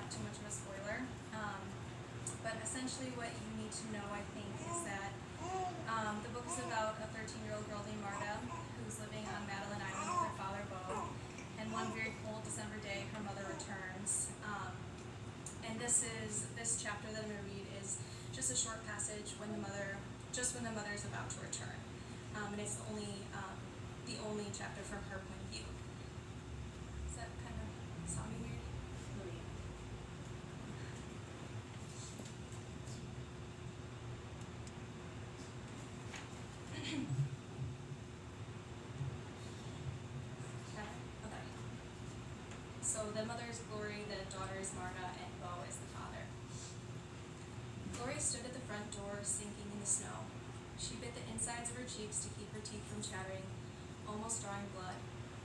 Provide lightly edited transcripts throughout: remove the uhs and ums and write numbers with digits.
not too much of a spoiler. But essentially what you need to know, I think, is that the book is about a 13-year-old girl named Marta who's living on Madeline Island with her father, Beau. And one very cold December day, her mother returns. And this chapter that I'm going to read is just a short passage when the mother is about to return. And it's the only chapter from her point of view. Does that kind of sound weird? Okay. So the mother is Glory, the daughter is Marta, and Beau is the father. Glory stood at the front door, sinking in the snow. She bit the insides of her cheeks to keep her teeth from chattering, almost drawing blood.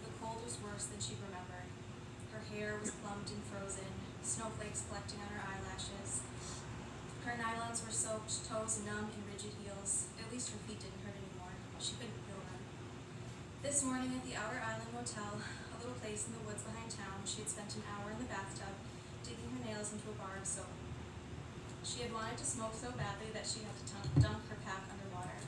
The cold was worse than she'd remembered. Her hair was clumped and frozen, snowflakes collecting on her eyelashes. Her nylons were soaked, toes numb in rigid heels. At least her feet didn't hurt anymore. She couldn't feel them. This morning at the Outer Island Motel, a little place in the woods behind town, she had spent an hour in the bathtub, digging her nails into a bar of soap. She had wanted to smoke so badly that she had to dunk her pack underwater.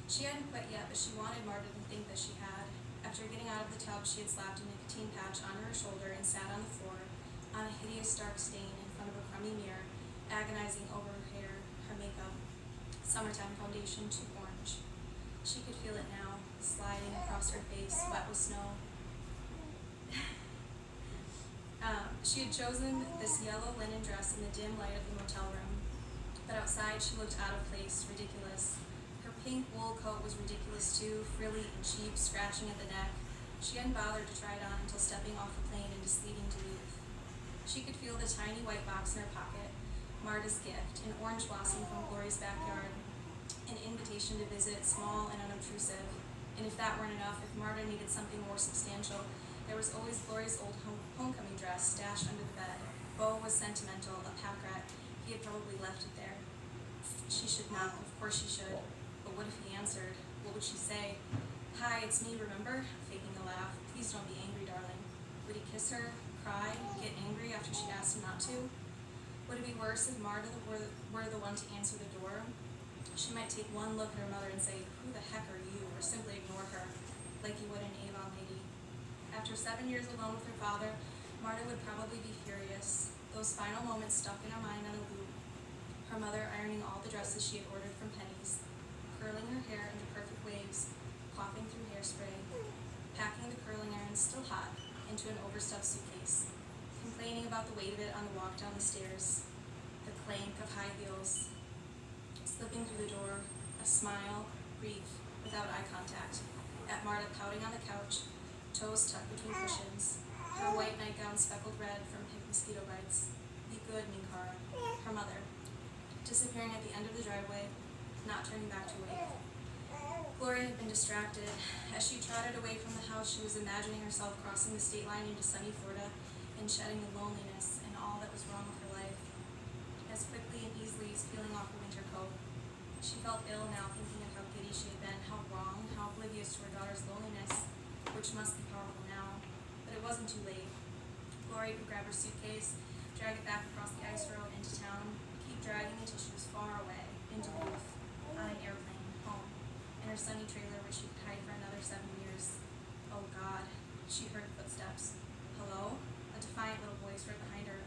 She hadn't quit yet, but she wanted Marta to think that she had. After getting out of the tub, she had slapped a nicotine patch onto her shoulder and sat on the floor, on a hideous dark stain in front of a crummy mirror, agonizing over her hair, her makeup, summertime foundation too orange. She could feel it now, sliding across her face, wet with snow. She had chosen this yellow linen dress in the dim light of the motel room, but outside she looked out of place, ridiculous. Her pink wool coat was ridiculous too, frilly and cheap, scratching at the neck. She hadn't bothered to try it on until stepping off the plane and just leaving Duluth. She could feel the tiny white box in her pocket, Marta's gift, an orange blossom from Glory's backyard, an invitation to visit, small and unobtrusive. And if that weren't enough, if Marta needed something more substantial, there was always Glory's old homecoming dress stashed under the bed. Beau was sentimental, a pack rat. He had probably left it there. She should not, of course she should. But what if he answered? What would she say? Hi, it's me, remember? Faking a laugh. Please don't be angry, darling. Would he kiss her, cry, get angry after she asked him not to? Would it be worse if Marta were the one to answer the door? She might take one look at her mother and say, who the heck are you? Or simply ignore her, like you would an Avon lady. After 7 years alone with her father, Marta would probably be furious. Those final moments stuck in her mind on a loop. Her mother ironing all the dresses she had ordered from Penny's, curling her hair into perfect waves, coughing through hairspray, packing the curling iron, still hot, into an overstuffed suitcase, complaining about the weight of it on the walk down the stairs, the clank of high heels, slipping through the door, a smile, brief, without eye contact, at Marta pouting on the couch, toes tucked between cushions, her white nightgown speckled red from pink mosquito bites. Be good, Minkara, her mother, disappearing at the end of the driveway, not turning back to wave. Gloria had been distracted. As she trotted away from the house, she was imagining herself crossing the state line into sunny Florida and shedding the loneliness and all that was wrong with her life. As quickly and easily as peeling off a winter coat. She felt ill now, thinking of how giddy she had been, how wrong, how oblivious to her daughter's loneliness, which must be powerful now. But it wasn't too late. Gloria could grab her suitcase, drag it back across the ice road into town, keep dragging until she was far away, in Duluth, on an airplane, home, in her sunny trailer where she could hide for another 7 years. Oh God, she heard footsteps. Hello? A defiant little voice right behind her.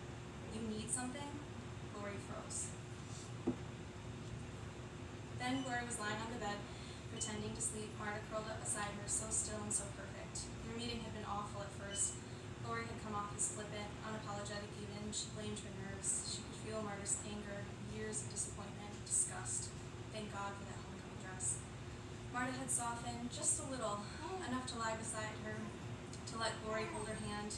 You need something? Gloria froze. Then Gloria was lying on the bed, pretending to sleep. Marta curled up beside her, so still and so perfect. Their meeting had been awful at first. Gloria had come off as flippant, unapologetic even. She blamed her nerves. She could feel Marta's anger, years of disappointment, disgust. Thank God for that homecoming dress. Marta had softened just a little, enough to lie beside her, to let Gloria hold her hand.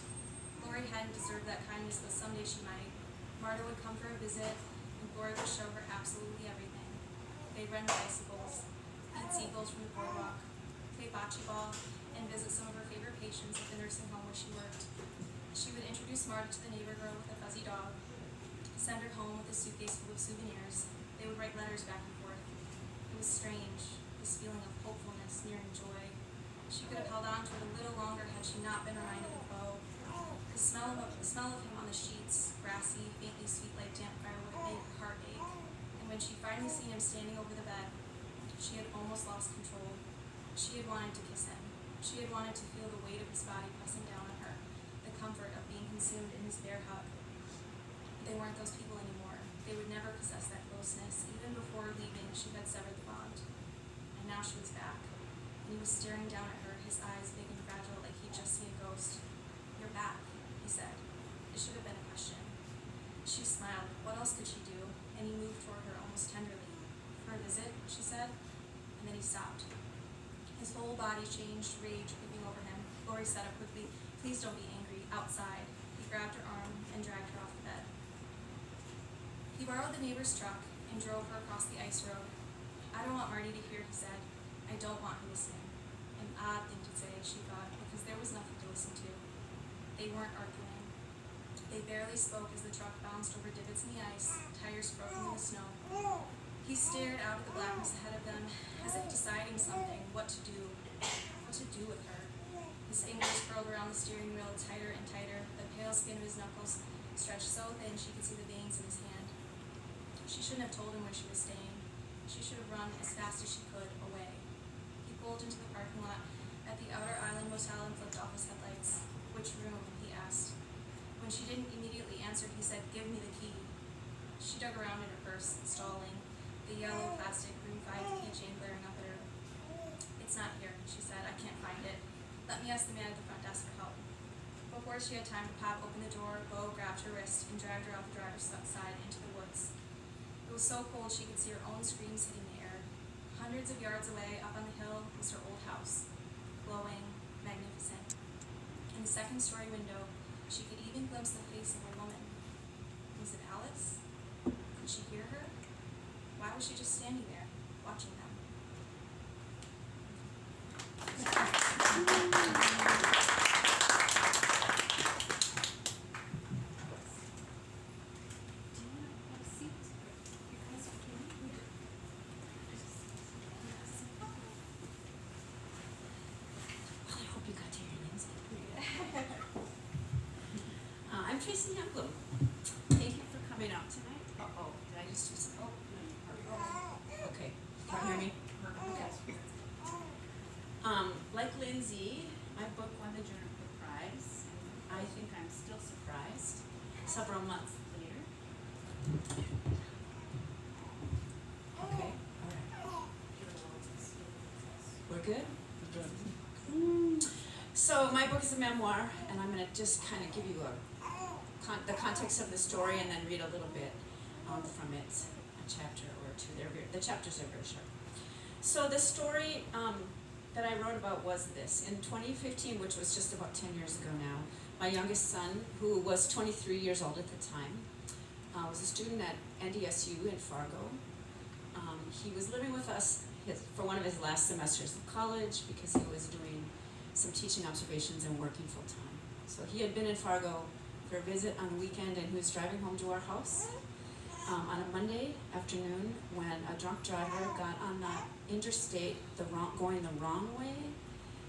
Gloria hadn't deserved that kindness, but someday she might. Marta would come for a visit, and Gloria would show her absolutely everything. They'd rent bicycles, eat seagulls from the boardwalk, play bocce ball, and visit some of her favorite patients at the nursing home where she worked. She would introduce Marta to the neighbor girl with the fuzzy dog, send her home with a suitcase full of souvenirs. They would write letters back and forth. It was strange, this feeling of hopefulness, nearing joy. She could have held on to it a little longer had she not been reminded of Beau. The smell of him on the the sheets, grassy, faintly sweet like damp firewood, made her heart ache. And when she finally seen him standing over the bed, she had almost lost control. She had wanted to kiss him. She had wanted to feel the weight of his body pressing down on her, the comfort of being consumed in his bare hug. They weren't those people anymore. They would never possess that closeness. Even before leaving, she had severed the bond. And now she was back. And he was staring down at her, his eyes big and fragile like he'd just seen a ghost. "You're back," he said. It should have been a question. She smiled. What else could she do? And he moved toward her almost tenderly. "For a visit?" she said. And then he stopped. His whole body changed, rage creeping over him. Lori sat up quickly. "Please don't be angry. Outside." He grabbed her arm and dragged her off the bed. He borrowed the neighbor's truck and drove her across the ice road. "I don't want Marty to hear," he said. "I don't want her listening." An odd thing to say, she thought, because there was nothing to listen to. They weren't arguing. They barely spoke as the truck bounced over divots in the ice, tires broken in the snow. He stared out at the blackness ahead of them, as if deciding something, what to do with her. His fingers curled around the steering wheel tighter and tighter. The pale skin of his knuckles stretched so thin she could see the veins in his hand. She shouldn't have told him where she was staying. She should have run as fast as she could away. He pulled into the parking lot at the Outer Island Motel and flipped off his headlights. "Which room?" he asked. When she didn't immediately answer, he said, "Give me the key." She dug around in her purse, stalling, the yellow plastic room 5 keychain glaring up at her. "It's not here," she said. "I can't find it. Let me ask the man at the front desk for help." Before she had time to pop open the door, Bo grabbed her wrist and dragged her off the driver's side into the woods. It was so cold she could see her own screams hitting the air. Hundreds of yards away, up on the hill, was her old house, glowing, magnificent. In the second-story window, she could even glimpse the face of a woman. Was it Alice? Could she hear her? Why was she just standing there, watching them? I hope you got to hear Lindsey. I'm Tracy Youngblom. Thank you for coming out tonight. Uh-oh, did I just do something? Oh, no. Okay, can you hear me? Okay. Like Lindsey, my book won the Journal Book Prize, and I think I'm still surprised several months later. Okay, all right. We're good? So my book is a memoir, and I'm going to just kind of give you the context of the story and then read a little bit from it, a chapter or two. The chapters are very short. So the story that I wrote about was this. In 2015, which was just about 10 years ago now, my youngest son, who was 23 years old at the time, was a student at NDSU in Fargo. He was living with us for one of his last semesters of college because he was doing some teaching observations and working full-time. So he had been in Fargo for a visit on the weekend, and he was driving home to our house on a Monday afternoon when a drunk driver got on the interstate going the wrong way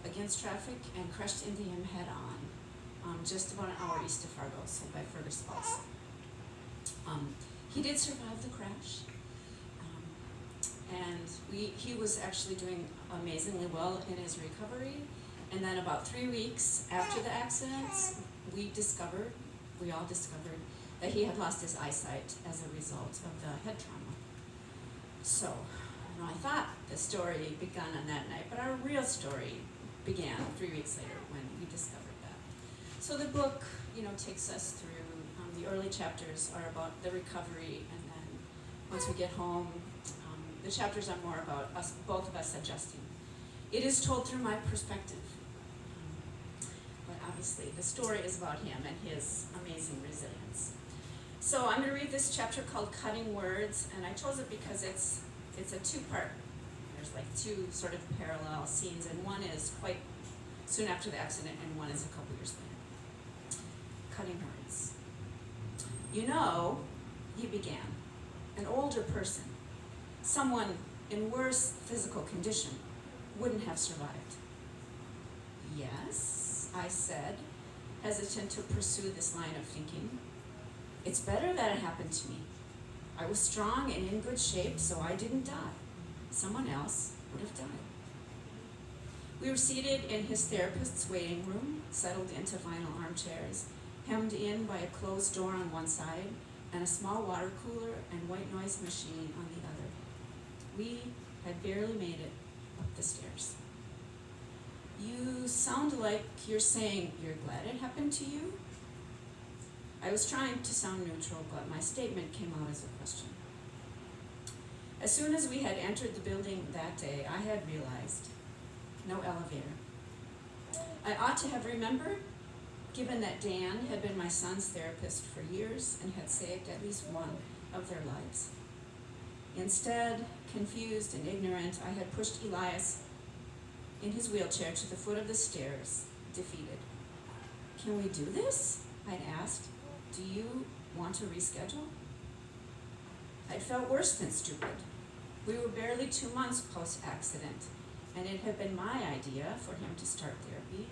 against traffic and crashed into him head-on just about an hour east of Fargo, so by Fergus Falls. He did survive the crash, and he was actually doing amazingly well in his recovery. And then about 3 weeks after the accident, we all discovered that he had lost his eyesight as a result of the head trauma. So, I thought the story began on that night, but our real story began 3 weeks later when we discovered that. So the book, takes us through, the early chapters are about the recovery, and then once we get home, the chapters are more about both of us adjusting. It is told through my perspective. But obviously, the story is about him and his amazing resilience. So I'm going to read this chapter called Cutting Words, and I chose it because it's a two-part. There's like two sort of parallel scenes, and one is quite soon after the accident, and one is a couple years later. Cutting Words. He began, an older person, someone in worse physical condition, wouldn't have survived. Yes, I said, hesitant to pursue this line of thinking. It's better that it happened to me. I was strong and in good shape, so I didn't die. Someone else would have died. We were seated in his therapist's waiting room, settled into vinyl armchairs, hemmed in by a closed door on one side and a small water cooler and white noise machine on the other. We had barely made it up the stairs. You sound like you're saying you're glad it happened to you? I was trying to sound neutral, but my statement came out as a question. As soon as we had entered the building that day, I had realized no elevator. I ought to have remembered, given that Dan had been my son's therapist for years and had saved at least one of their lives. Instead, confused and ignorant, I had pushed Elias in his wheelchair to the foot of the stairs, defeated. Can we do this? I'd asked. Do you want to reschedule? I'd felt worse than stupid. We were barely 2 months post-accident, and it had been my idea for him to start therapy.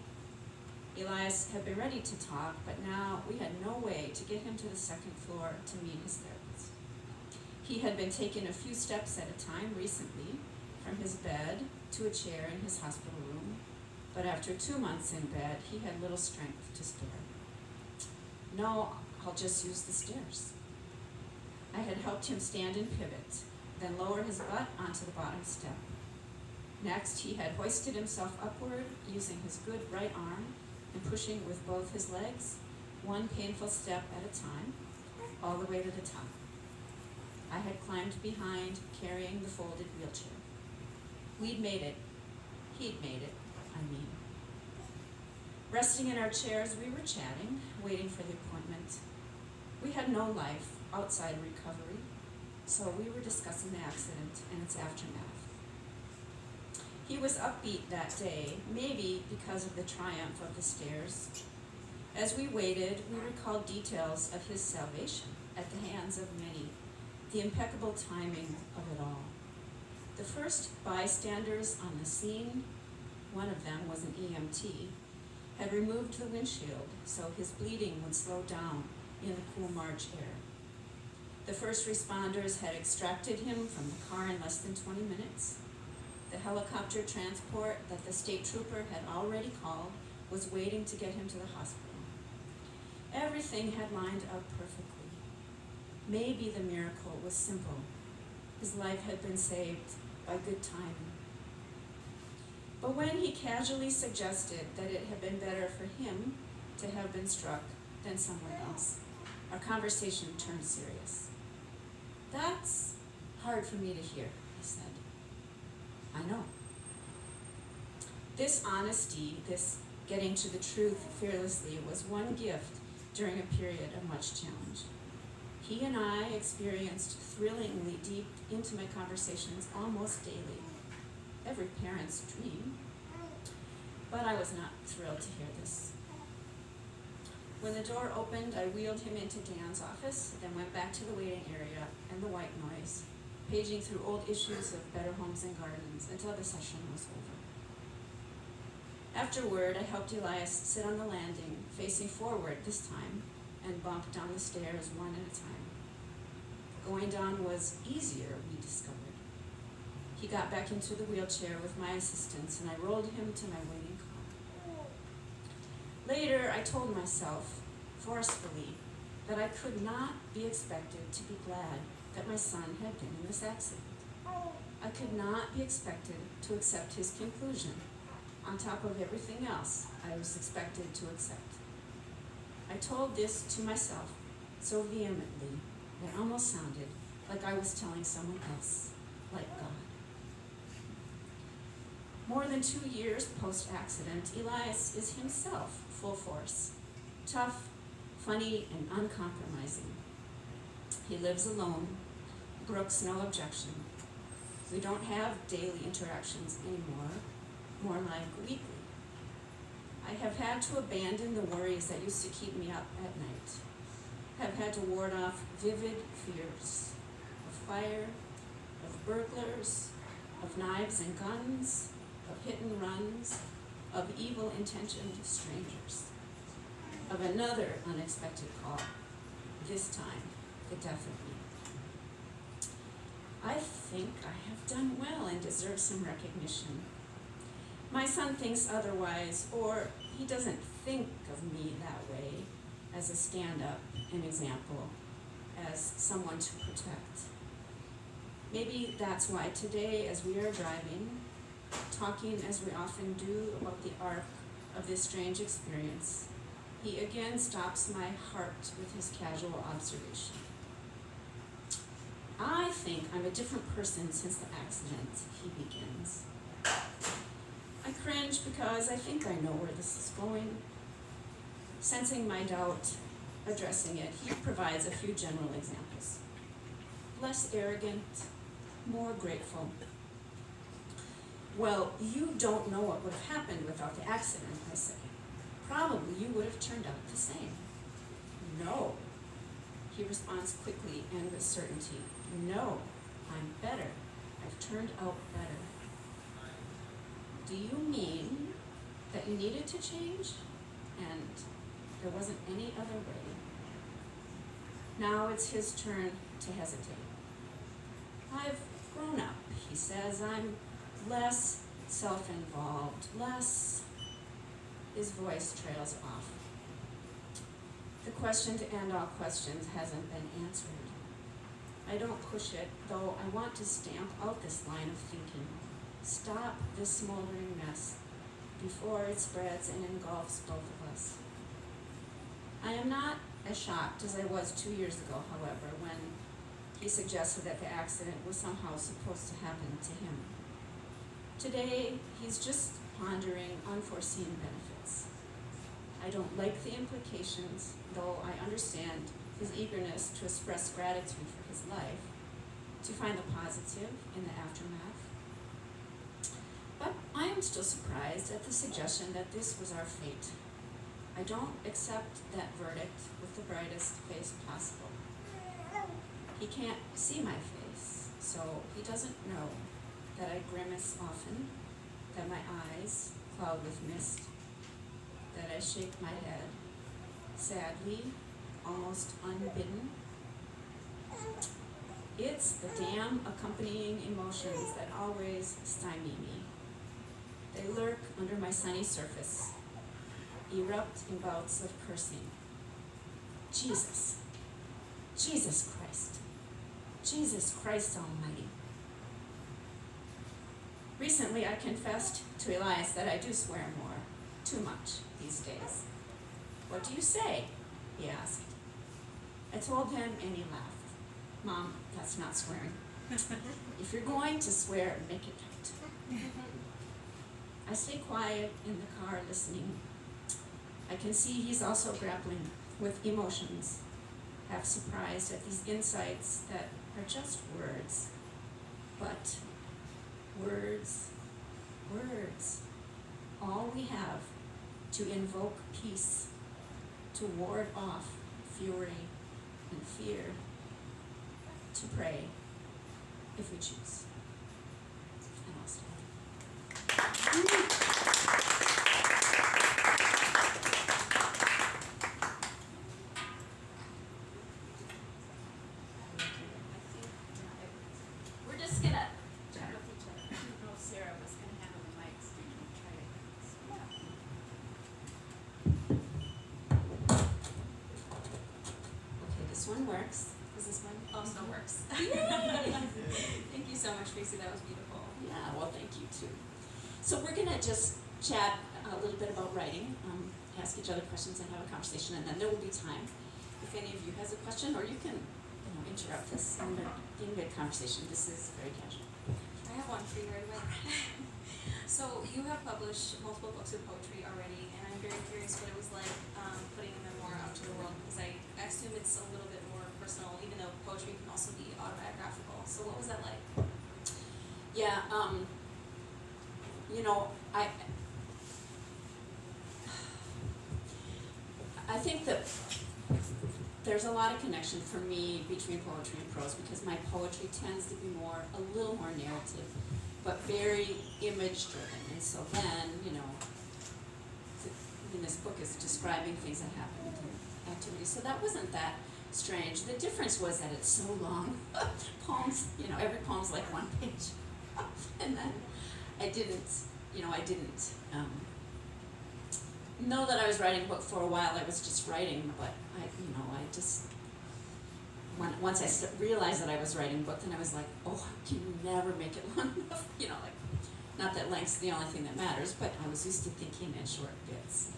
Elias had been ready to talk, but now we had no way to get him to the second floor to meet his therapist. He had been taken a few steps at a time recently, from his bed to a chair in his hospital room, but after 2 months in bed, he had little strength to spare. No, I'll just use the stairs. I had helped him stand and pivot, then lower his butt onto the bottom step. Next, he had hoisted himself upward using his good right arm and pushing with both his legs, one painful step at a time, all the way to the top. I had climbed behind, carrying the folded wheelchair. We'd made it. He'd made it, I mean. Resting in our chairs, we were chatting, waiting for the appointment. We had no life outside recovery, so we were discussing the accident and its aftermath. He was upbeat that day, maybe because of the triumph of the stairs. As we waited, we recalled details of his salvation at the hands of many, the impeccable timing of it all. The first bystanders on the scene, one of them was an EMT, had removed the windshield so his bleeding would slow down in the cool March air. The first responders had extracted him from the car in less than 20 minutes. The helicopter transport that the state trooper had already called was waiting to get him to the hospital. Everything had lined up perfectly. Maybe the miracle was simple. His life had been saved by good timing. But when he casually suggested that it had been better for him to have been struck than someone else, our conversation turned serious. That's hard for me to hear, he said. I know. This honesty, this getting to the truth fearlessly, was one gift during a period of much challenge. He and I experienced thrillingly deep, intimate conversations almost daily. Every parent's dream. But I was not thrilled to hear this. When the door opened, I wheeled him into Dan's office, then went back to the waiting area and the white noise, paging through old issues of Better Homes and Gardens until the session was over. Afterward, I helped Elias sit on the landing, facing forward this time, and bumped down the stairs one at a time. Going down was easier, we discovered. He got back into the wheelchair with my assistance, and I rolled him to my waiting car. Later, I told myself, forcefully, that I could not be expected to be glad that my son had been in this accident. I could not be expected to accept his conclusion on top of everything else I was expected to accept. I told this to myself so vehemently that it almost sounded like I was telling someone else, like God. More than 2 years post-accident, Elias is himself full force, tough, funny, and uncompromising. He lives alone, brooks no objection. We don't have daily interactions anymore, more like weekly. I have had to abandon the worries that used to keep me up at night, have had to ward off vivid fears of fire, of burglars, of knives and guns, of hit and runs, of evil-intentioned strangers. of another unexpected call, this time the death of me. I think I have done well and deserve some recognition. My son thinks otherwise, or he doesn't think of me that way, as a stand-up, an example, as someone to protect. Maybe that's why today, as we are driving, talking as we often do about the arc of this strange experience, he again stops my heart with his casual observation. I think I'm a different person since the accident, he begins. I cringe because I think I know where this is going. Sensing my doubt, addressing it, he provides a few general examples. Less arrogant, more grateful. Well, you don't know what would have happened without the accident, I say. Probably you would have turned out the same. No, he responds quickly and with certainty. No, I'm better. I've turned out better. Do you mean that you needed to change and there wasn't any other way? Now it's his turn to hesitate. I've grown up, he says. I'm less self-involved, less... His voice trails off. The question to end all questions hasn't been answered. I don't push it, though I want to stamp out this line of thinking. Stop this smoldering mess before it spreads and engulfs both of us. I am not as shocked as I was 2 years ago, however, when he suggested that the accident was somehow supposed to happen to him. Today, he's just pondering unforeseen benefits. I don't like the implications, though I understand his eagerness to express gratitude for his life, to find the positive in the aftermath. But I am still surprised at the suggestion that this was our fate. I don't accept that verdict with the brightest face possible. He can't see my face, so he doesn't know that I grimace often, that my eyes cloud with mist, that I shake my head, sadly, almost unbidden. It's the damn accompanying emotions that always stymie me. They lurk under my sunny surface, erupt in bouts of cursing. Jesus, Jesus Christ, Jesus Christ Almighty. Recently, I confessed to Elias that I do swear more, too much these days. What do you say? He asked. I told him and he laughed. Mom, that's not swearing. If you're going to swear, make it count. I stay quiet in the car listening. I can see he's also grappling with emotions, half surprised at these insights that are just words. But words, words, all we have to invoke peace, to ward off fury and fear, to pray if we choose. And I'll stop. We're just gonna chat with each other. I don't know if Sarah was gonna handle the mics. Okay, this one works. Is this one also works? Yay! Thank you so much, Tracy. That was beautiful. Yeah, well, thank you too. So we're gonna just chat a little bit about writing, ask each other questions and have a conversation, and then there will be time if any of you has a question, or you can, interrupt this in mid-conversation. This is very casual. I have one for you right away. So you have published multiple books of poetry already, and I'm very curious what it was like putting a memoir out to the world, because I assume it's a little bit more personal, even though poetry can also be autobiographical. So what was that like? Yeah, I think that there's a lot of connection for me between poetry and prose, because my poetry tends to be a little more narrative, but very image driven. And so then, this book is describing things that happened absolutely. So that wasn't that strange. The difference was that it's so long. Poems, every poem's like one page. And then I didn't know that I was writing a book for a while. I was just writing, but once I realized that I was writing a book, then I was like, oh, I can never make it long enough. Not that length's the only thing that matters, but I was used to thinking in short bits.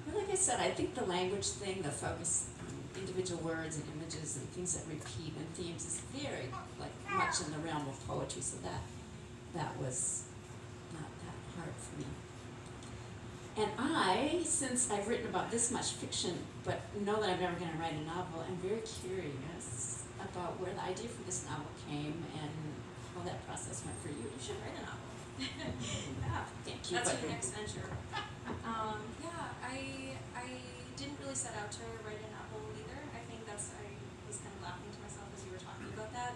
But like I said, I think the language thing, the focus on individual words and images and things that repeat and themes is very much in the realm of poetry, so that was not that hard for me. And since I've written about this much fiction, but know that I'm never going to write a novel, I'm very curious about where the idea for this novel came and how that process went for you. You should write a novel. Yeah, thank you. That's your next venture. I didn't really set out to write a novel either. I think I was kind of laughing to myself as you were talking about that,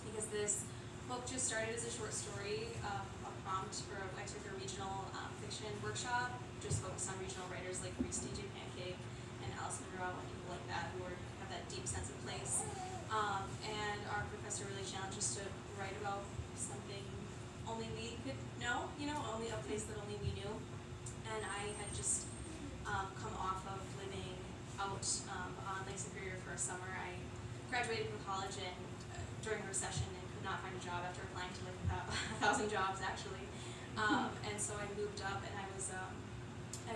because this book just started as a short story, a prompt for I took a regional fiction workshop, just focused on regional writers like Reese D.J. Pancake and Alice Monroe and people like that who have that deep sense of place. And our professor really challenged us to write about something only we could know, only a place that only we knew. And I had just come off of living out on Lake Superior for a summer. I graduated from college and during a recession and could not find a job after applying to 1,000 jobs actually. And so I moved up and I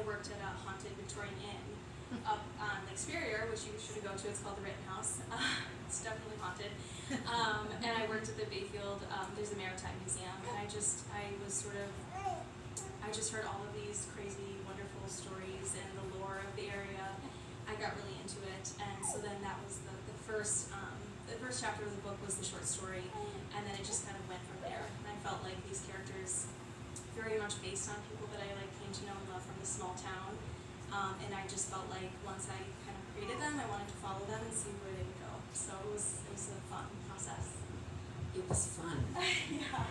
worked at a haunted Victorian inn up on Lake Superior, which you should go to. It's called the Rittenhouse. It's definitely haunted. And I worked at the Bayfield. There's a maritime museum, and I just heard all of these crazy, wonderful stories and the lore of the area. I got really into it, and so then that was the first chapter of the book was the short story, and then it just kind of went from there. And I felt like these characters very much based on people that I came to know and love from the small town. And I just felt like once I kind of created them, I wanted to follow them and see where they would go. So it was a fun process. It was fun. Yeah.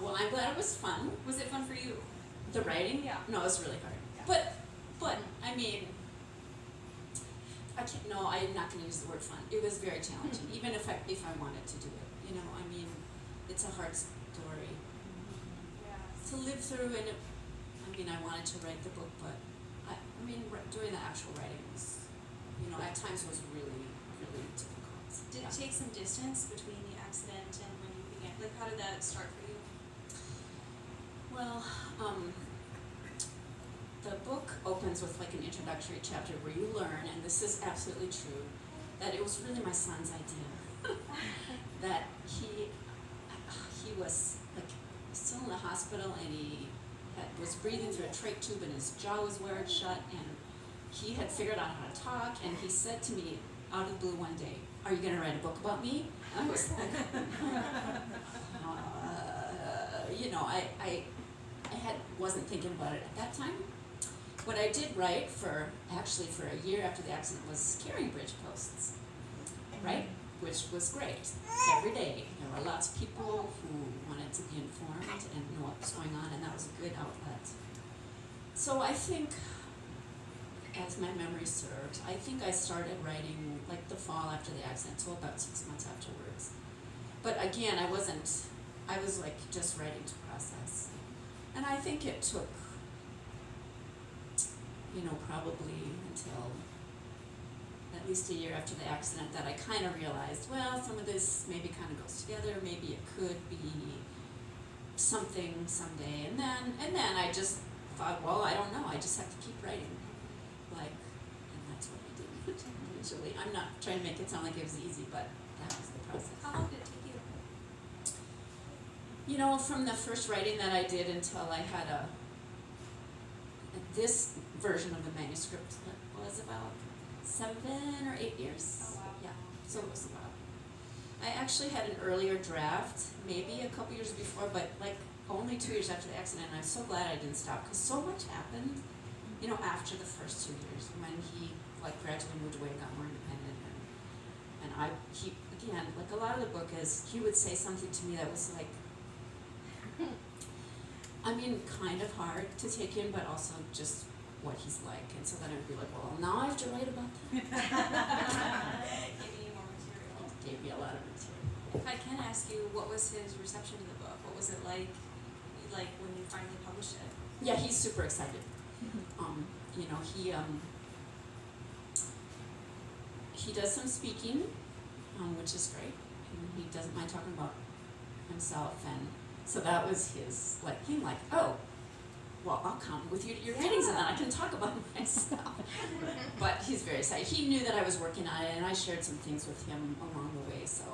Well, I'm glad it was fun. Was it fun for you? The writing? Yeah. No, it was really hard. Yeah. But I mean, I'm not going to use the word fun. It was very challenging, even if I wanted to do it. It's a hard story to live through, and I wanted to write the book, but doing the actual writing was, at times was really, really difficult. Did it take some distance between the accident and when you began? How did that start for you? Well, the book opens with an introductory chapter where you learn, and this is absolutely true, that it was really my son's idea. That he was still in the hospital, and he was breathing through a trach tube, and his jaw was wired shut, and he had figured out how to talk, and he said to me out of the blue one day, "Are you going to write a book about me?" And I was like, I wasn't thinking about it at that time. What I did write for a year after the accident was carrying bridge posts, right? Which was great. Every day there were lots of people who wanted to be informed and know what was going on, and that was a good outlet. So I think, as my memory serves, I think I started writing the fall after the accident, so about 6 months afterwards. But again, I was just writing to process. And I think it took, probably until at least a year after the accident that I kind of realized, well, some of this maybe kind of goes together, maybe it could be something someday. And then I just thought, well, I don't know, I just have to keep writing. And that's what I did usually. I'm not trying to make it sound like it was easy, but that was the process. How long did it take you? From the first writing that I did until I had this version of the manuscript was about 7 or 8 years. Oh, wow. Yeah, so it was about. I actually had an earlier draft, maybe a couple years before, but only 2 years after the accident. And I'm so glad I didn't stop, because so much happened, after the first 2 years when he gradually moved away and got more independent. And he again, a lot of the book is, he would say something to me that was kind of hard to take in, but also just what he's like, and so then I'd be like, well, now I have to write about that. Giving you more material. It gave me a lot of material. If I can ask you, what was his reception to the book? What was it like when you finally published it? Yeah, he's super excited. He does some speaking, which is great. And he doesn't mind talking about himself, and so that was his thing. Oh, well, I'll come with you to your readings, and then I can talk about myself. But he's very excited. He knew that I was working on it, and I shared some things with him along the way. So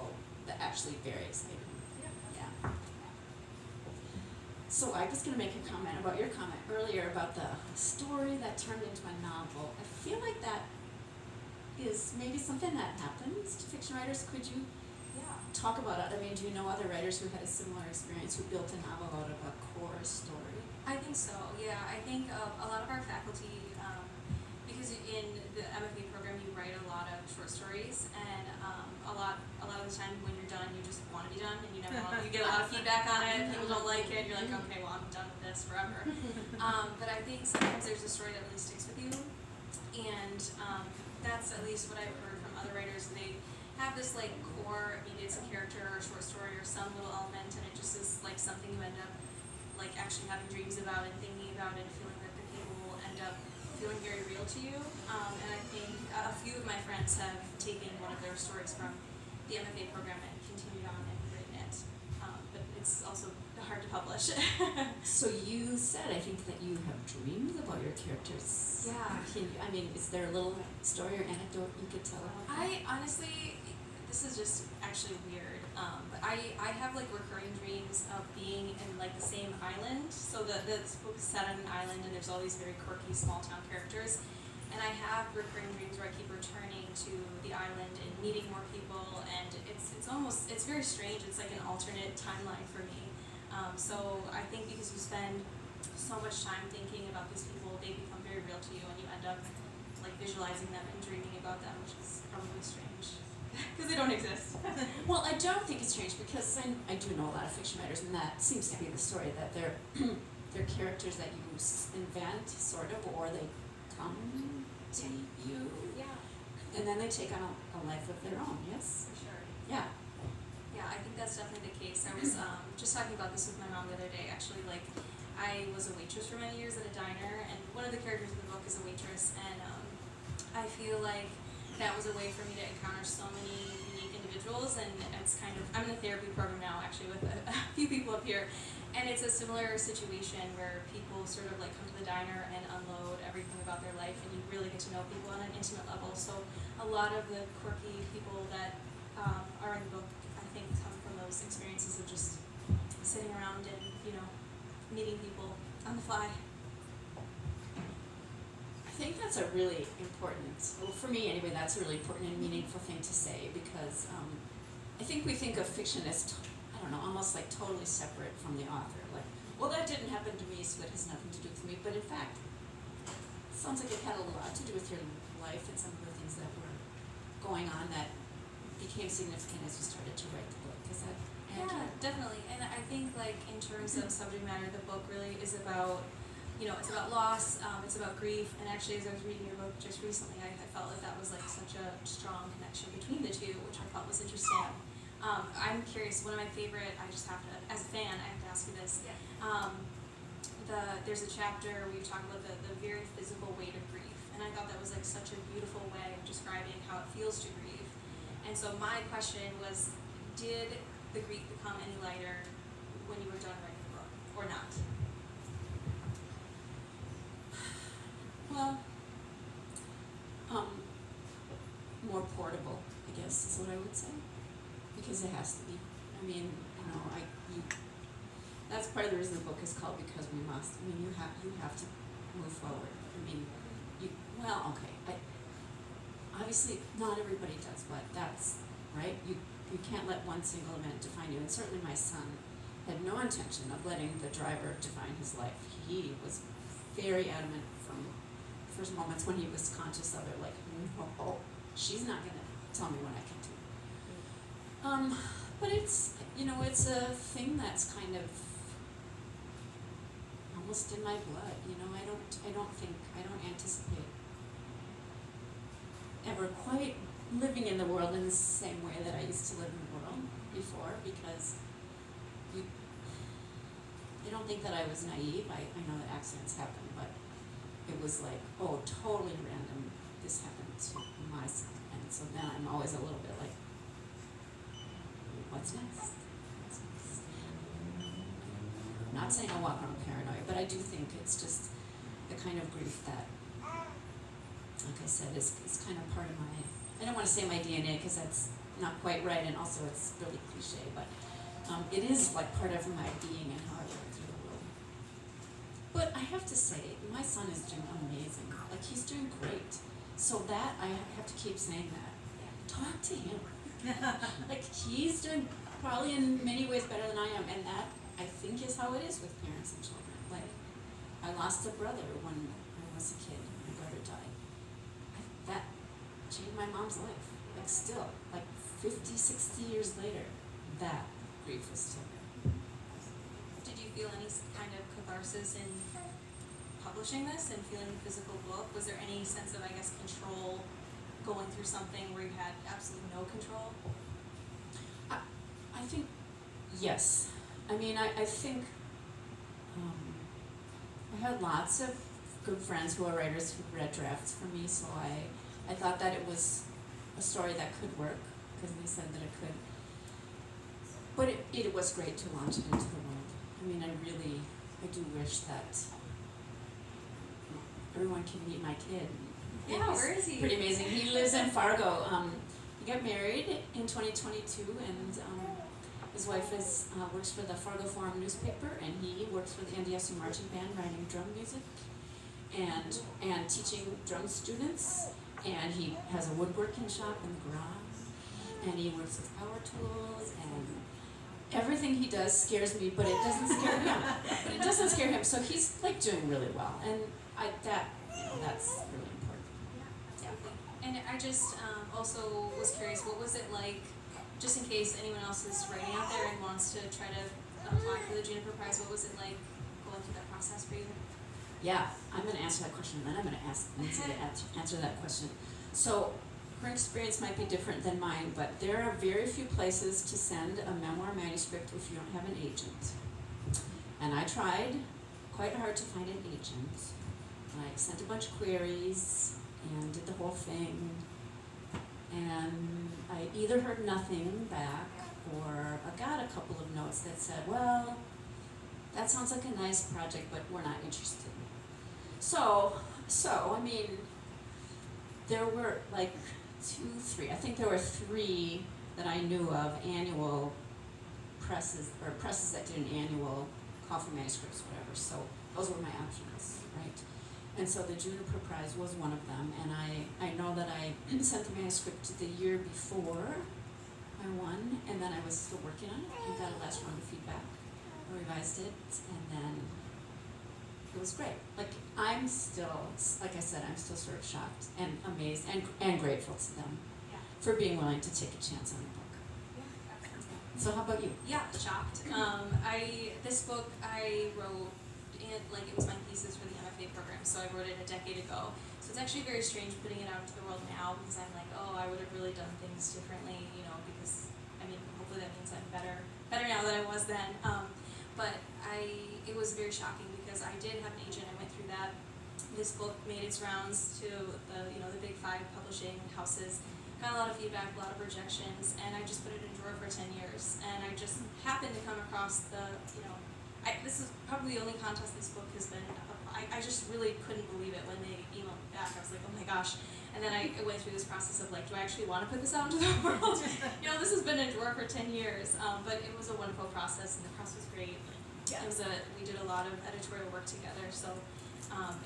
that actually very exciting. Yeah. So I was going to make a comment about your comment earlier about the story that turned into a novel. I feel like that is maybe something that happens to fiction writers. Could you talk about it? I mean, do you know other writers who had a similar experience who built a novel out of a core story? I think so, yeah. I think a lot of our faculty, because in the MFA program you write a lot of short stories, and a lot of the time when you're done, you just want to be done, and you get a lot of feedback on it, people don't like it, you're like, okay, well, I'm done with this forever. But I think sometimes there's a story that really sticks with you, and that's at least what I've heard from other writers. They have this core, maybe it's a character or a short story or some little element, and it just is something you end up actually having dreams about and thinking about, and feeling that the people will end up feeling very real to you. And I think a few of my friends have taken one of their stories from the MFA program and continued on and written it. But it's also hard to publish. So you said, I think, that you have dreams about your characters. Yeah. Is there a little story or anecdote you could tell about that? I honestly, this is just actually weird, but I have recurring dreams of being in the same island. So the book is set on an island, and there's all these very quirky small town characters. And I have recurring dreams where I keep returning to the island and meeting more people, and it's very strange. It's like an alternate timeline for me. So I think because you spend so much time thinking about these people, they become very real to you, and you end up visualizing them and dreaming about them, which is probably strange because they don't exist. Well, I don't think it's strange, because I do know a lot of fiction writers, and that seems to be the story, that they're they're characters that you invent, sort of, or they come to you, and then they take on a life of their own. Yes. For sure. Yeah. Yeah, I think that's definitely the case. I was just talking about this with my mom the other day. Actually, I was a waitress for many years at a diner, and one of the characters in the book is a waitress, and I feel like that was a way for me to encounter so many unique individuals, and it's I'm in a therapy program now, actually, with a few people up here, and it's a similar situation where people sort of come to the diner and unload everything about their life, and you really get to know people on an intimate level. So a lot of the quirky people that are in the book, I think, come from those experiences of just sitting around and meeting people on the fly. I think that's a really important, well, for me anyway, that's a really important and meaningful thing to say, because I think we think of fiction as, almost totally separate from the author. Well, that didn't happen to me, so it has nothing to do with me. But in fact, it sounds like it had a lot to do with your life and some of the things that were going on that became significant as you started to write the book. Is that accurate? Yeah, definitely. And I think in terms of subject matter, the book really is about, it's about loss, it's about grief, and actually as I was reading your book just recently, I felt like that was such a strong connection between the two, which I thought was interesting. I'm curious, one of my favorite, I just have to, as a fan, I have to ask you this. Yeah. There's a chapter where you talk about the very physical weight of grief, and I thought that was such a beautiful way of describing how it feels to grieve. And so my question was, did the grief become any lighter when you were done writing the book, or not? Well, more portable, I guess, is what I would say, because it has to be. That's part of the reason the book is called Because We Must. You have to move forward. Obviously not everybody does, but that's right. You can't let one single event define you, and certainly my son had no intention of letting the driver define his life. He was very adamant from the first moments when he was conscious of it, no, she's not going to tell me what I can do. But it's a thing that's kind of almost in my blood, you know. I don't anticipate ever quite living in the world in the same way that I used to live in the world before, because I don't think that I was naive. I know that accidents happen, but it was like, oh, totally random. This happened to my son. And so then I'm always a little bit like, what's next? What's next? I'm not saying I walk around paranoid, but I do think it's just the kind of grief that, like I said, is kind of part of my, I don't want to say my DNA because that's not quite right, and also it's really cliche, but it is like part of my being and how I work through the world. But I have to say, my son is doing amazing. Like, he's doing great. So that, I have to keep saying that. Talk to him. Like, he's doing probably in many ways better than I am, and that, I think, is how it is with parents and children. Like, I lost a brother when I was a kid. My brother died. That changed my mom's life. Like, still, like 50, 60 years later, that grief was still there. Did you feel any kind of catharsis in publishing this and feeling the physical book? Was there any sense of, I guess, control going through something where you had absolutely no control? I think, yes. I mean, I think I had lots of good friends who are writers who read drafts for me, so I thought that it was a story that could work, because they said that it could. But it was great to launch it into the world. I mean, I do wish that everyone can meet my kid. Yeah, where is he? Pretty amazing. He lives in Fargo. He got married in 2022, and his wife works for the Fargo Forum newspaper, and he works for the NDSU marching band, writing drum music and teaching drum students. And he has a woodworking shop in the garage, and he works with power tools, and everything he does scares me, but it doesn't scare him. So he's like doing really well, and that's really important. Yeah. And I just also was curious, what was it like, just in case anyone else is writing out there and wants to try to apply for the Juniper Prize, what was it like going through that process for you? Yeah, I'm going to answer that question, and then I'm going to ask Lindsey to answer that question. So her experience might be different than mine, but there are very few places to send a memoir manuscript if you don't have an agent. And I tried quite hard to find an agent. I sent a bunch of queries and did the whole thing, and I either heard nothing back or I got a couple of notes that said, well, that sounds like a nice project, but we're not interested. So I mean, there were like I think there were 3 that I knew of, annual presses that did an annual call for manuscripts, whatever. So those were my options, right? And so the Juniper Prize was one of them, and I know that I sent the manuscript the year before I won, and then I was still working on it and got a last round of feedback. I revised it, and then it was great. Like, I'm still, like I said, I'm still sort of shocked and amazed and grateful to them for being willing to take a chance on the book. Yeah, absolutely. So how about you? Yeah, shocked. This book I wrote like it was my thesis for the MFA program, so I wrote it a decade ago. So it's actually very strange putting it out into the world now, because I'm like, oh, I would have really done things differently, because I mean, hopefully that means I'm better now than I was then. But it was very shocking because I did have an agent. I went through that. This book made its rounds to the big 5 publishing houses. Got a lot of feedback, a lot of rejections, and I just put it in a drawer for 10 years. And I just happened to come across this is probably the only contest this book has been. I just really couldn't believe it when they emailed me back. I was like, oh my gosh. And then I went through this process of like, do I actually want to put this out into the world? This has been in a drawer for 10 years. But it was a wonderful process, and the press was great. Yeah. We did a lot of editorial work together, so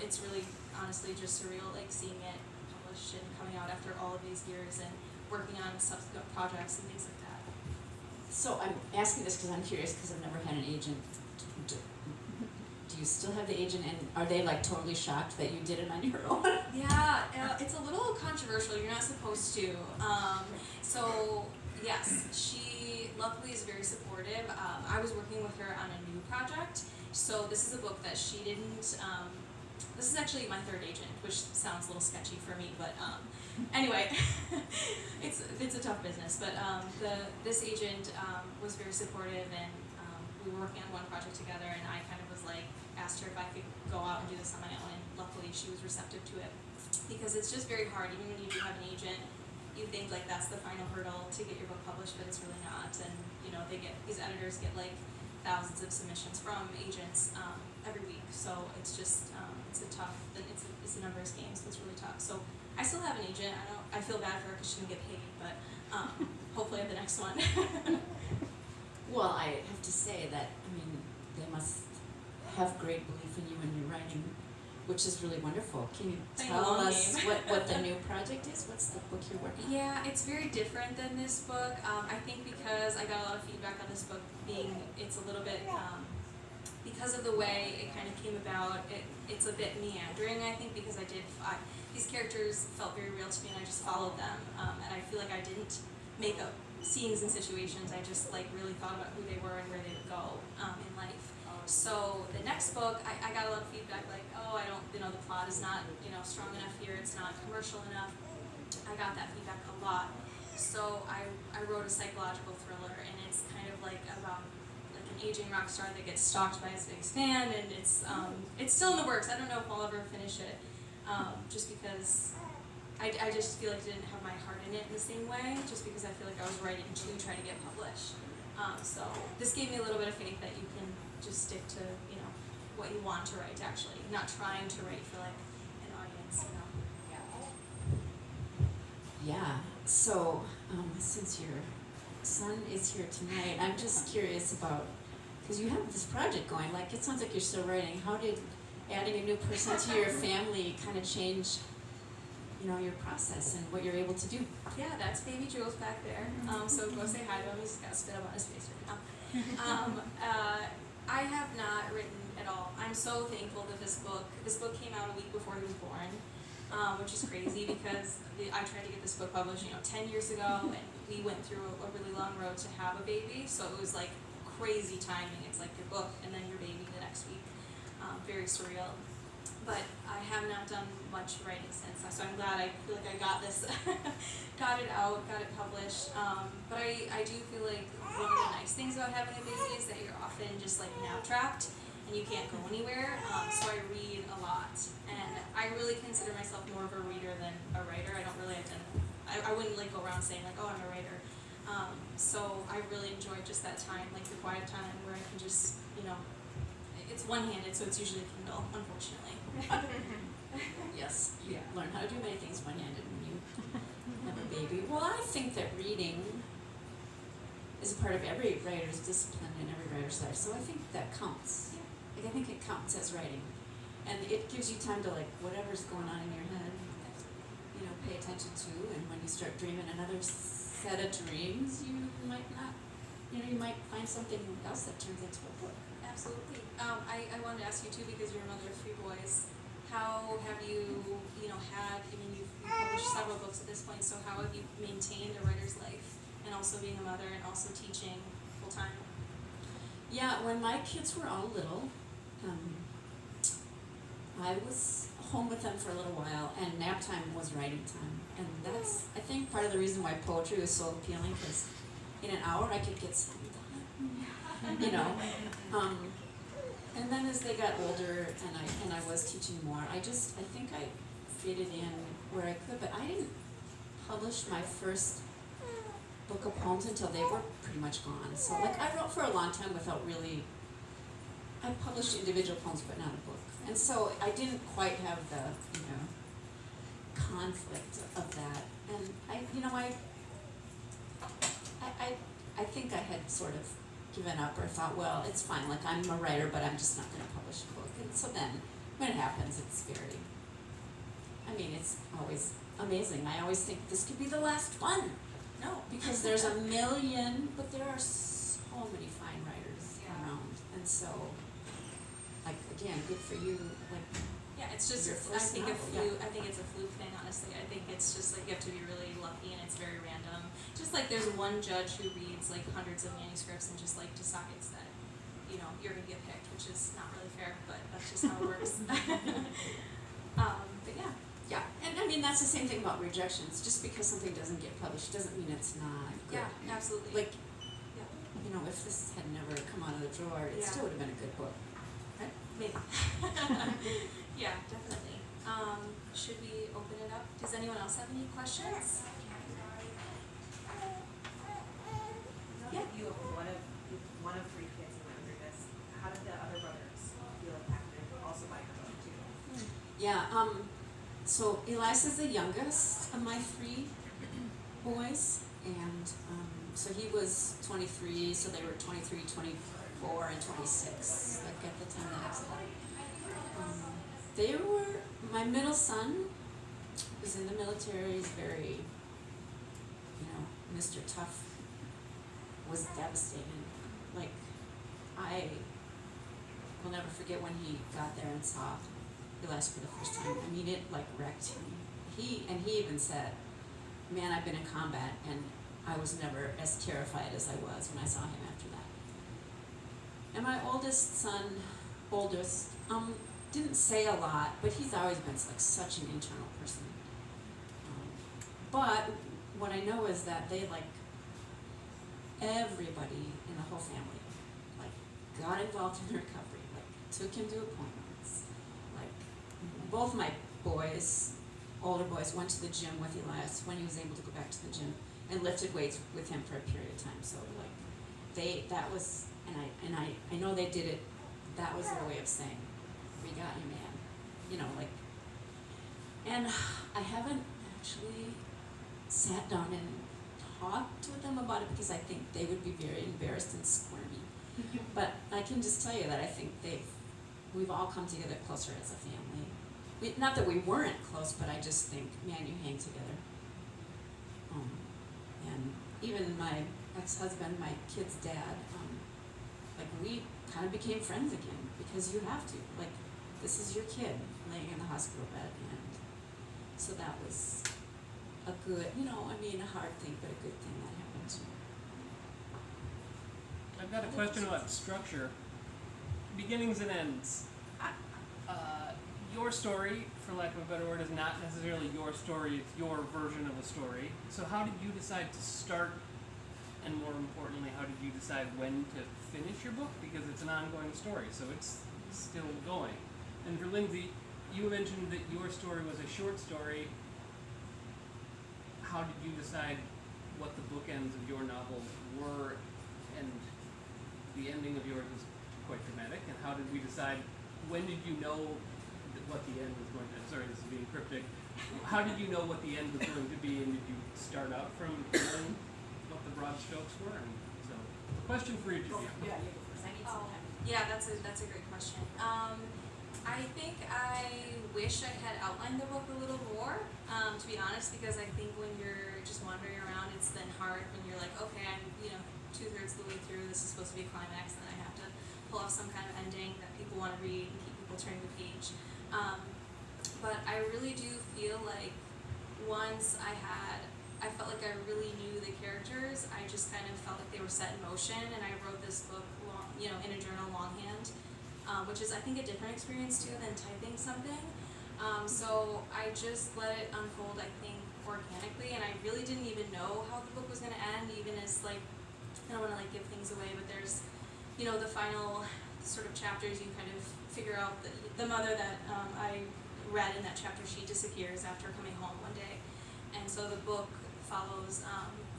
it's really honestly just surreal, like seeing it published and coming out after all of these years and working on subsequent projects and things like that. So I'm asking this because I'm curious, because I've never had an agent. Do you still have the agent, and are they like totally shocked that you did it on your own? Yeah, it's a little controversial. You're not supposed to. So yes, she luckily is very supportive. I was working with her on a new project. So this is a book that she didn't. This is actually my third agent, which sounds a little sketchy for me, but anyway, it's a tough business. But this agent was very supportive, and we were working on one project together, and I kind of was like, asked her if I could go out and do this on my own, and luckily she was receptive to it, because it's just very hard. Even when you do have an agent, you think like that's the final hurdle to get your book published, but it's really not. And these editors get like thousands of submissions from agents every week, so it's just it's a tough. It's a numbers game, so it's really tough. So I still have an agent. I feel bad for her because she didn't get paid, but hopefully at the next one. Well, I have to say that, I mean, they must have great belief in you and your writing, which is really wonderful. Can you tell us what the new project is? What's the book you're working on? Yeah, it's very different than this book. I think because I got a lot of feedback on this book it's a little bit, because of the way it kind of came about, it's a bit meandering, I think, because these characters felt very real to me and I just followed them. And I feel like I didn't make up scenes and situations, I just like really thought about who they were and where they would go in life. So the next book, I got a lot of feedback like, oh, the plot is not, strong enough here, it's not commercial enough. I got that feedback a lot. So I wrote a psychological thriller, and it's kind of like about like an aging rock star that gets stalked by his biggest fan, and it's still in the works. I don't know if I'll ever finish it, just because I just feel like it didn't have my heart in it in the same way, just because I feel like I was writing to try to get published. So this gave me a little bit of faith that you can just stick to, what you want to write, actually, not trying to write for like an audience, Yeah, so since your son is here tonight, I'm just curious about, because you have this project going, like it sounds like you're still writing. How did adding a new person to your family kind of change, your process and what you're able to do? Yeah, that's baby Jules back there. So go say hi to him. He's got to spit up on his face right now. I have not written at all. I'm so thankful that this book came out a week before he was born, which is crazy because I tried to get this book published, 10 years ago, and we went through a really long road to have a baby. So it was like crazy timing. It's like your book and then your baby the next week. Very surreal. But I have not done much writing since, so I'm glad. I feel like I got this, got it out, got it published. But I do feel like one of the nice things about having a baby is that you're often just like nap trapped and you can't go anywhere. So I read a lot, and I really consider myself more of a reader than a writer. I don't really I wouldn't like go around saying like, oh, I'm a writer. So I really enjoy just that time, like the quiet time where I can just, it's one-handed, so it's usually Kindle, unfortunately. Yes, you learn how to do many things one-handed when you have a baby. Well, I think that reading is a part of every writer's discipline in every writer's life, so I think that counts. Like, I think it counts as writing. And it gives you time to, like, whatever's going on in your head, pay attention to, and when you start dreaming another set of dreams, you might not, you might find something else that turns into a book. Absolutely. I wanted to ask you too, because you're a mother of 3 boys. How have you, you've published several books at this point, so how have you maintained a writer's life and also being a mother and also teaching full time? Yeah, when my kids were all little, I was home with them for a little while, and nap time was writing time. And that's, I think, part of the reason why poetry was so appealing, because in an hour I could get something done, and then as they got older and I was teaching more, I think I fitted in where I could, but I didn't publish my first book of poems until they were pretty much gone. So like I wrote for a long time I published individual poems but not a book. And so I didn't quite have the, conflict of that. And I think I had sort of given up or thought, well, it's fine, like I'm a writer, but I'm just not going to publish a book. And so then, when it happens, it's always amazing. I always think this could be the last one. No, because there's a million, but there are so many fine writers around. And so, like, again, good for you, like, yeah, it's just, I think it's a fluke thing, honestly. I think it's just like you have to be really lucky and it's very random. Just like there's one judge who reads like hundreds of manuscripts and just like decides that you know, you're gonna get picked, which is not really fair, but that's just how it works. But yeah. Yeah, and I mean, that's the same thing about rejections. Just because something doesn't get published doesn't mean it's not good. Yeah, absolutely. Like, yeah. you know, if this had never come out of the drawer, it Yeah. still would have been a good book. Right? Maybe. Yeah, definitely. Should we open it up? Does anyone else have any questions? Yeah. You have one of three kids who went through this. How did the other brothers feel impacted also by your book too? Yeah, so Eliza's the youngest of my three boys, and so he was 23, so they were 23, 24, and 26, like at the time of the accident. They were, my middle son was in the military, he's very, you know, Mr. Tough, was devastated. Like, I will never forget when he got there and saw Eliza for the first time. I mean, it like wrecked him. He even said, man, I've been in combat and I was never as terrified as I was when I saw him after that. And my oldest son, didn't say a lot, but he's always been like such an internal person. But what I know is that they like, everybody in the whole family, like, got involved in recovery, like, took him to appointments. Like, both my boys, older boys, went to the gym with Elias when he was able to go back to the gym and lifted weights with him for a period of time. So, like, that was, and I know they did it, that was their way of saying, we got you, man. You know, like, and I haven't actually sat down and talked with them about it because I think they would be very embarrassed and squirmy. But I can just tell you that I think we've all come together closer as a family. Not that we weren't close, but I just think, man, you hang together. And even my ex-husband, my kid's dad, like, we kind of became friends again because you have to. Like, this is your kid laying in the hospital bed, and so that was a good, you know, I mean, a hard thing, but a good thing that happened. I've got a question about structure. Beginnings and ends. Your story, for lack of a better word, is not necessarily your story, it's your version of a story. So how did you decide to start, and more importantly, how did you decide when to finish your book? Because it's an ongoing story, so it's still going. And for Lindsey, you mentioned that your story was a short story. How did you decide what the bookends of your novel were? And the ending of yours was quite dramatic. And how did we decide, when did you know what the end was going to, sorry, this is being cryptic. How did you know what the end was going to be, and did you start out from knowing what the broad strokes were? And so, question for each of you. Yeah, you go first. I need some time. Yeah, that's a great question. I think I wish I had outlined the book a little more, to be honest, because I think when you're just wandering around, it's then hard when you're like, okay, I'm, you know, 2/3 of the way through, this is supposed to be a climax, and then I have to pull off some kind of ending that people want to read and keep people turning the page. But I really do feel like once I felt like I really knew the characters, I just kind of felt like they were set in motion, and I wrote this book in a journal longhand, which is, I think, a different experience too than typing something. So I just let it unfold, I think, organically, and I really didn't even know how the book was going to end, even as, like, I don't want to, like, give things away, but there's, you know, the final sort of chapters, you kind of figure out that the mother that I read in that chapter, she disappears after coming home one day, and so the book follows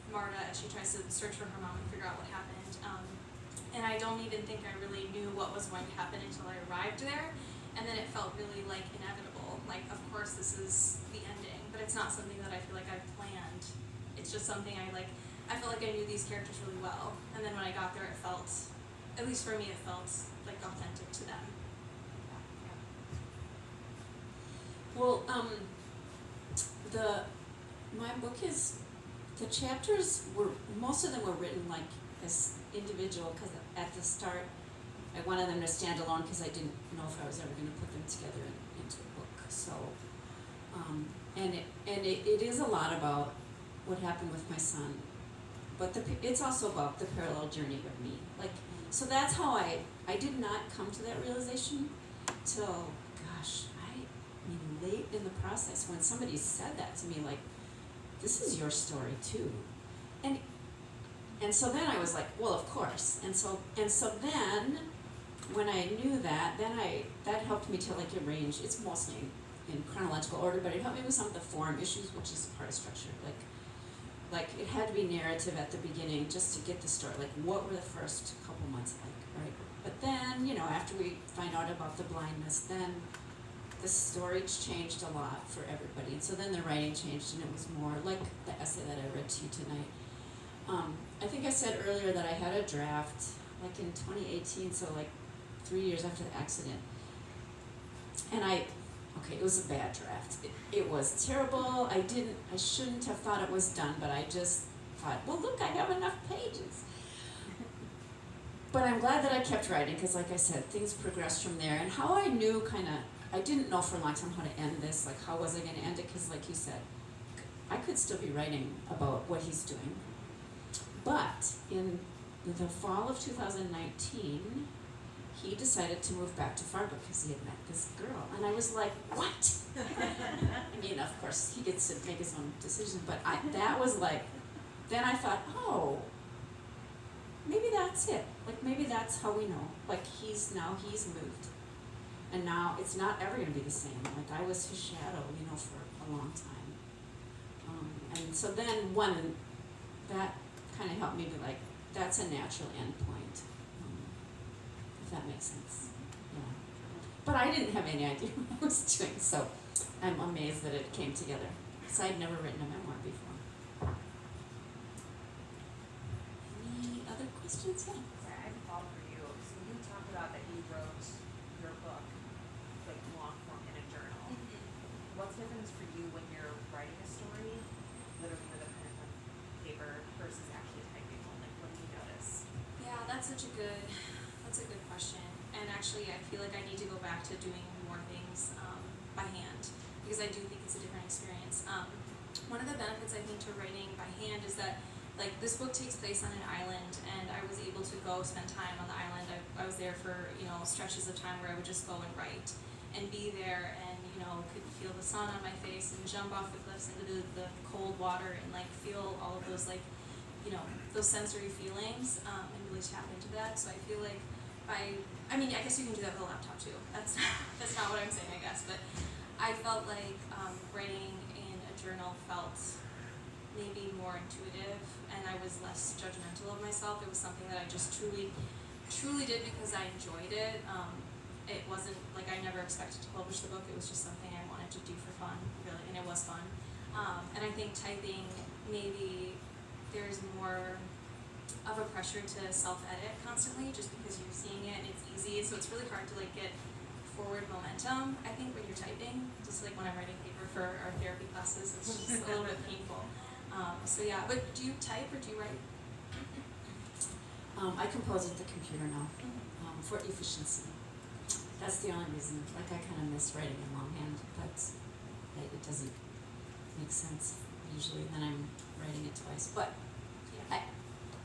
Marta as she tries to search for her mom and figure out what happened. And I don't even think I really knew what was going to happen until I arrived there, and then it felt really, like, inevitable. Like, of course this is the ending, but it's not something that I feel like I planned. It's just something I felt like I knew these characters really well, and then when I got there, it felt, at least for me, it felt like authentic to them. Well, my book is, the chapters were, most of them were written like as individual, because at the start I wanted them to stand alone because I didn't know if I was ever going to put them together into a book. So, and it is a lot about what happened with my son, but it's also about the parallel journey with me. Like, so that's how I I did not come to that realization till, gosh, late in the process when somebody said that to me, like, this is your story too. And so then I was like, well, of course. And so then when I knew that, that helped me to like arrange, it's mostly in chronological order, but it helped me with some of the form issues, which is part of structure. Like it had to be narrative at the beginning just to get the story. Like, what were the first couple months like, right? But then, after we find out about the blindness, then the story changed a lot for everybody. And so then the writing changed, and it was more like the essay that I read to you tonight. I think I said earlier that I had a draft like in 2018, so like 3 years after the accident. And it was a bad draft. It was terrible. I shouldn't have thought it was done, but I just thought, well, look, I have enough pages. But I'm glad that I kept writing because, like I said, things progressed from there. And how I knew I didn't know for a long time how to end this. Like, how was I going to end it? Because, like you said, I could still be writing about what he's doing. But in the fall of 2019, he decided to move back to Fargo because he had met this girl. And I was like, what? I mean, of course, he gets to make his own decisions. But that was like, then I thought, oh, maybe that's it. Like, maybe that's how we know. Like, he's moved. And now it's not ever going to be the same. Like, I was his shadow, for a long time. And so then that kind of helped me be like, that's a natural end point. If that makes sense. Yeah. But I didn't have any idea what I was doing, so I'm amazed that it came together. Because I'd never written a memoir before. Any other questions? Yeah. Sorry, I have a follow-up for you. So you talked about that you wrote your book, like long form in a journal. What's the difference for you when you're writing a story, literally with a pen and paper, versus actually typing one? Like, what do you notice? Yeah, that's a good question. And actually, I feel like I need to go back to doing more things by hand because I do think it's a different experience. One of the benefits I think to writing by hand is that, like, this book takes place on an island, and I was able to go spend time on the island. I was there for stretches of time where I would just go and write and be there, and could feel the sun on my face and jump off the cliffs into the cold water and like feel all of those those sensory feelings and really tap into that. So I feel like I guess you can do that with a laptop too. That's not what I'm saying, I guess. But I felt like writing in a journal felt maybe more intuitive, and I was less judgmental of myself. It was something that I just truly did because I enjoyed it. It wasn't like I never expected to publish the book. It was just something I wanted to do for fun, really, and it was fun. And I think typing, maybe there's more of a pressure to self-edit constantly just because you're seeing it and it's easy. So it's really hard to like get forward momentum, I think, when you're typing. Just like when I'm writing paper for our therapy classes, it's just a little bit painful. So yeah, but do you type or do you write? I compose at the computer now for efficiency. That's the only reason. Like, I kind of miss writing in longhand, but it doesn't make sense usually. Then I'm writing it twice. But yeah,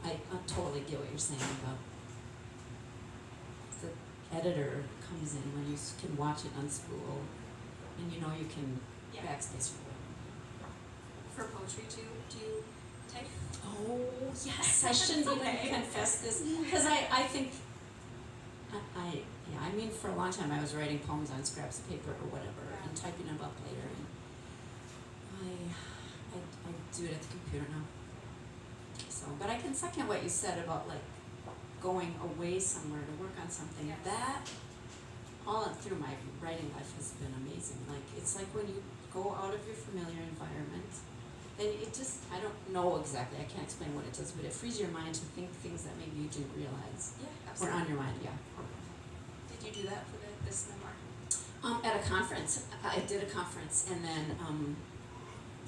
I totally get what you're saying about the editor comes in when you can watch it unspool, and you can backspace or whatever. For poetry too, do you type? Oh yes, I shouldn't even confess this because I think I mean for a long time I was writing poems on scraps of paper or whatever and typing them up later, and I do it at the computer now. So, but I can second what you said about like going away somewhere to work on something. Yes. That all through my writing life has been amazing. Like, it's like when you go out of your familiar environment, then it just, I don't know exactly, I can't explain what it does, but it frees your mind to think things that maybe you didn't realize Yeah, were absolutely. on your mind. Yeah. Did you do that for this memoir? At a conference. I did a conference, and then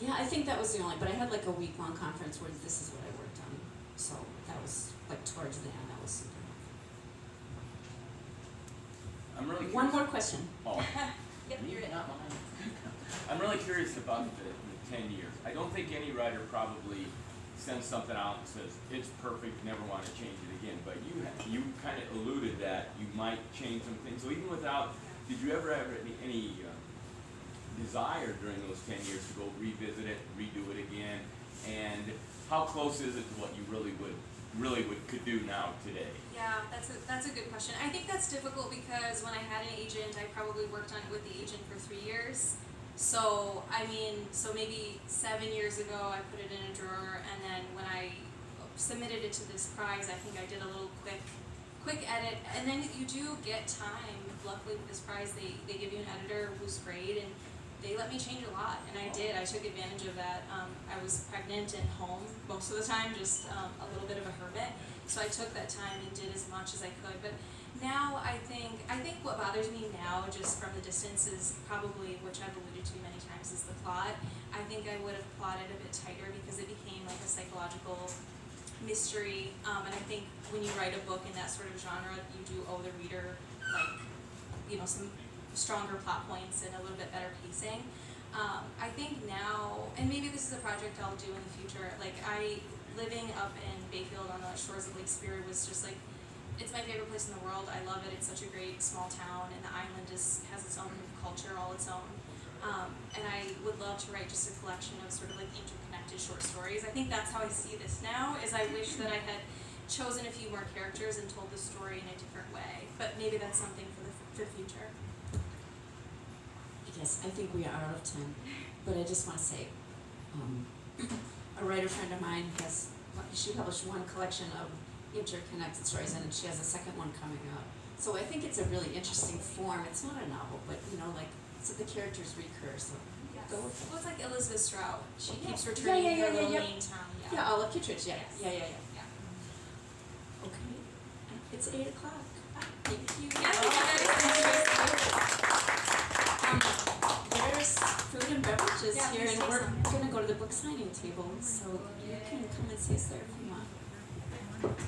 I think that was the only, but I had like a week-long conference where this is what I worked on. So that was like towards the end, that was super helpful. I'm really curious. One more question. Oh, Yep, you're in. not mine. I'm really curious about the 10 years. I don't think any writer probably sends something out and says, it's perfect, never want to change it again. But you kind of alluded that you might change some things. So even without, did you ever have any desire during those 10 years to go revisit it, redo it again? And how close is it to what you could do now today? Yeah, that's a good question. I think that's difficult because when I had an agent, I probably worked on it with the agent for 3 years. So maybe 7 years ago I put it in a drawer, and then when I submitted it to this prize, I think I did a little quick edit, and then you do get time. Luckily with this prize, they give you an editor who's great, and they let me change a lot, and I did. I took advantage of that. I was pregnant and home most of the time, just a little bit of a hermit. So I took that time and did as much as I could. But now I think what bothers me now, just from the distance, is probably, which I've alluded to many times, is the plot. I think I would have plotted a bit tighter because it became like a psychological mystery. And I think when you write a book in that sort of genre, you do owe the reader some stronger plot points and a little bit better pacing. I think now, and maybe this is a project I'll do in the future, living up in Bayfield on the shores of Lake Superior was just it's my favorite place in the world. I love it. It's such a great small town, and the island has its own culture, all its own. And I would love to write just a collection of sort of interconnected short stories. I think that's how I see this now, is I wish that I had chosen a few more characters and told the story in a different way. But maybe that's something for the future. Yes, I think we are out of time, but I just want to say, a writer friend of mine she published one collection of interconnected stories, and she has a second one coming out. So I think it's a really interesting form. It's not a novel, but so the characters recur. So Yes. go with it. Well, it's like Elizabeth Strout. She keeps Yeah, returning yeah, to her little yeah. main town. Yeah, Olive Kittredge. Yeah, Yes. yeah. Yeah. Okay, it's 8:00. Thank you. There's food and beverages Yeah, here, please and say we're something. gonna go to the book signing table, so you can come and see us there if you want.